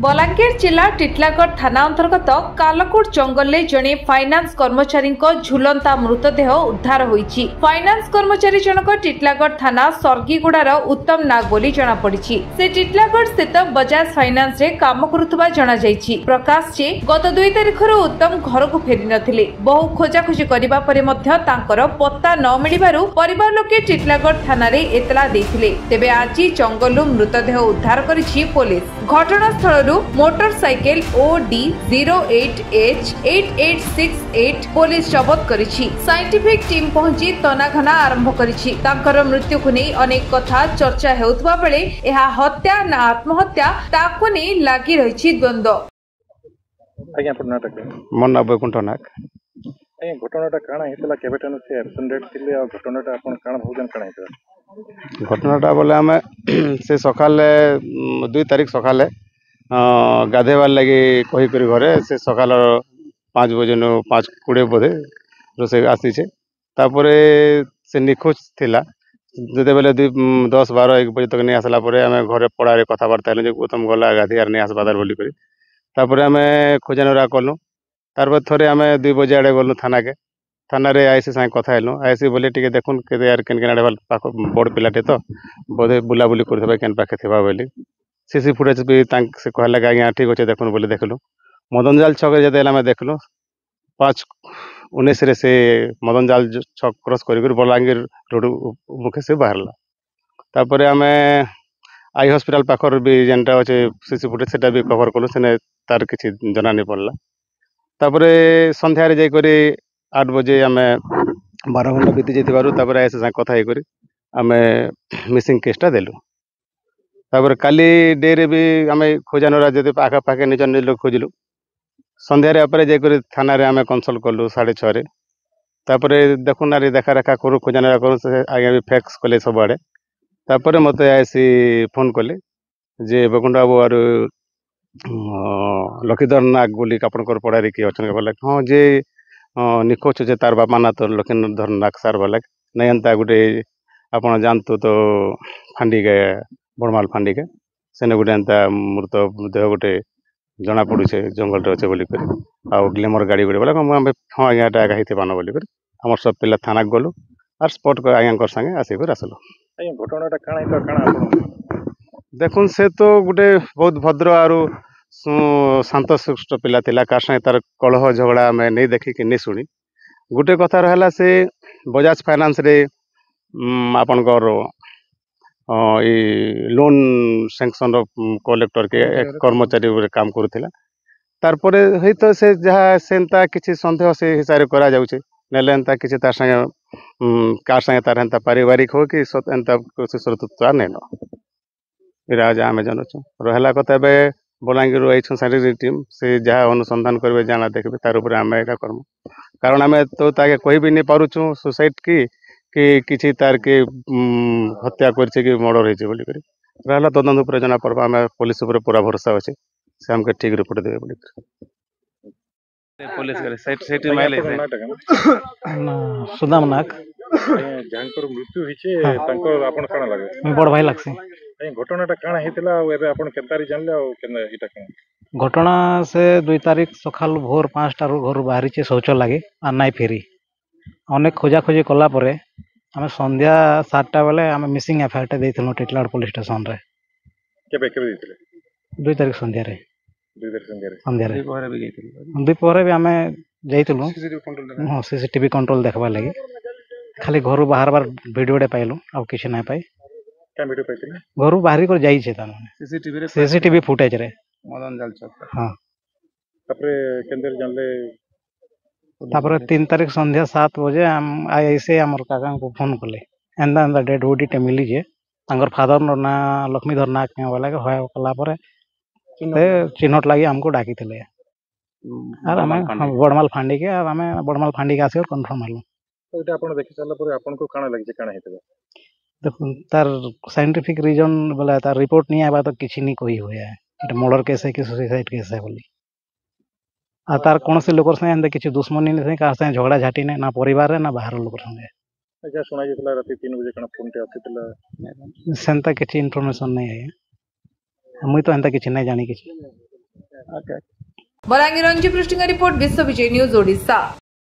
बलांगीर जिला टिटलागढ़ थाना अंतर्गत कालकोट जंगल में जड़े फाइनान्स कर्मचारी झुलंता मृतदेह उद्धार होईछि। फाइनान्स कर्मचारी जनक टिटलागढ़ थाना सर्गीगुड़ार उत्तम नाग बोली जना पड़िछि। से टिटलागढ़ स्थित बजाज फाइनान्स रे काम करुवा जना जाइछि। प्रकाश जे गत 2 तारिख उत्तम घर को फेरी नथिले। बहु खोजाखोजी करिबा परे मध्य तांकर पत्ता न मिलिबारु परिवार लोके टिटलागढ़ थाना रे एतला देथिले। तेबे आजि जंगलु मृतदेह उद्धार करिछि पुलिस। घटनास्थल मोटरसाइकेल OD 08H8868 पुलिस जबत करिछि। साइंटिफिक टीम पहुंची तनाघना आरंभ करिछि। तांकर मृत्यु को नहीं अनेक कथा चर्चा हेउतबा बेले एहा हत्या ना आत्महत्या ताको नहीं लागि रहिछि द्वंद्व। आज्ञा कर्नाटक मन ना बैकुंठ नाग आज्ञा घटनाटा काना हेतला केबेटानु से एब्सेंट डेट थिले आ घटनाटा आपण काना भोजन काना हेतला घटनाटा बोले आम से सकाले 2 तारिख सकाले गाधेबार लगे कही घरे से सकाल 5 बजे 5:20 बोधे रोसे आसीचे तापरे से निखोज थिला जते बेले 10-12-1 बजे तक नहीं आसला परे आमे घरे पड़ारे कथबार्ता हेलु जे उत्तम गला गाधियार नहीं आसबादार बोली करी तापरे आमे खोजनरा कलु तारपर थरे आमे 2 बजे आड़े गलु थाना रे आईसी संग कथा हेलु आईसी बोले टिके देखुन के यार केन केन आड़े बड़ पिलाटे तो बोधे बुलाबुली करथबा केन पाखे थिबा बोली सीसी फुटेज भी से कहला आज्ञा ठीक अच्छे देखुन बोले देखलु मदनजाल छक जब आम देखलु 5:19 से मदनजाल छक क्रॉस कर बलांगीर रोड मुखे से बाहरला तापर आम आई हॉस्पिटल पाखर भी जेनटा अच्छे सीसी फुटेज से भी कवर कलु से तार किसी जना नहीं पड़ला तापर संध्यारे जाकर 8 बजे आम 12 घंटा बीती जाइबार ऐसे साथ कथा होकर आम मिसिंग केसटा देलु तापर काली डे रे भी आम खोजानरा जब आखा पाखे निज निज लोग खोजलु संध्यारे जाकर थाना रे आम कनसल्ट कलु 6:30 तापर देखुना देखा रेखा करूँ खोजानरा करूँ आज्ञा भी फैक्स कले सब आड़े तापर मत आसी फोन कले जे बैकुंठ बाबू आर लखीधर नाग बोली आपंकर पढ़ारे किए अच्छा बोला हाँ जे निखोज अच्छे तार बापा ना तो लखीधर नाग सार बोला नहीं एंता गोटे आप जानतु तो फांडिके बड़माल फांडिके सेने गोटे एंता मृत देह गोटे जना पड़ू जंगल अच्छे बोलिक ग्लेमर गाड़ी गोटे बोला हाँ आज्ञा एटा पान बोलिक आम सब पिला थाना गलु आर स्पॉट आज्ञा संगे आसिक आसलु घटनाटा काना देखुन से तो गोटे बहुत भद्र आरु शांत शिष्ट पिला थिला कार संगे तार कलह झगड़ा आम नहीं देखिक नहीं शुणी गोटे कथा रहा से बजाज फाइनान्स रे आपनकर लोन सैंक्शन कलेक्टर के कर्मचारी काम करुला तारपरे हई तो से जहाँ सेंता किसी सन्देह से हिसाब से करा जाउछे नेले एंता किसी तार संगे कार संगे तार एंता पारिवारिक हो कि एंता शत्रुता नहीं न राज आम जानूँ रहा कथा ए बलांगीर आई साइंटिफिक टीम से जहाँ अनुसंधान करेंगे जाना देखिए तार उपर आम यहाँ करमु कारण आम तो ताके कही भी नहीं पारुचु सुसाइड कि किसी तार के हत्या कर मर्डर होकर रहा तदंत उपर जना पड़वा आम पुलिस उपर पूरा भरोसा अच्छे से हमके ठीक रिपोर्ट देवे बोली पुलिस सुदाम नाग जानकर मृत्यु हिचे तांकर आपन काना लागे बड़ भाई लागसी घटनाटा काना हेतला एबे आपन केतारी जानले और केना इटा काना घटना से 2 तारिख सकाल भोर 5 टारू घर बाहरी शौच लगे और नाई फेरी अनेक खोजाखोजी कला परे आम संध्या 7टा बेले आम मिसिंग एफआईआर टे देइथलो टिटलागढ़ पुलिस स्टेशन रे केबे केबे देइथले 2 तारिख संध्या रे 2 तारिख संध्या रे दुपहर भी आम जाइथलो हां सीसीटीवी कंट्रोल देखबा लगे खाली घर बाहर बार वीडियोटे पाइलु आ किसी ना पाई क्या वीडियो पाइथिले घर बाहरी कर जाइछे ता सीसीटीवी फुटेज रे मदन जाल चौक हां तापरे केंदर जानले तापर 3 तारिख संध्या 7 बजे ऐसे आमर काका को फोन कले एंदा एंदा डेड बॉडी टे मिली जे तांगर फादर ना लक्ष्मीधर नाग के बोला के होय कला परे चिन्हट लगी हमको डाकी थिले आर हमें बड़माल फांडी के आसे कंफर्म हलो तो एटा आपण देखि चला परे आपण को काना लागि जे काना हेतबा देखो तार साइंटिफिक रीजन बोला तार रिपोर्ट नहीं आबा तो किछि नहीं कही होया एटा मर्डर केस है कि सुसाइड केस है बोली आ तार कौन से लोकर संगे किसी दुश्मनी नहीं का संगे झगड़ा झाटी नहीं ना परिवार ना बाहर लोकर संगे अच्छा सुना जेतला राती 3 बजे कना फोन टे आथितला सेंता किछि इन्फॉर्मेशन नहीं है मुई तो एंता किछि नहीं जानी किछि ओके बलांगीर रंजी पृष्ठिंग रिपोर्ट विश्व विजय न्यूज ओडिशा।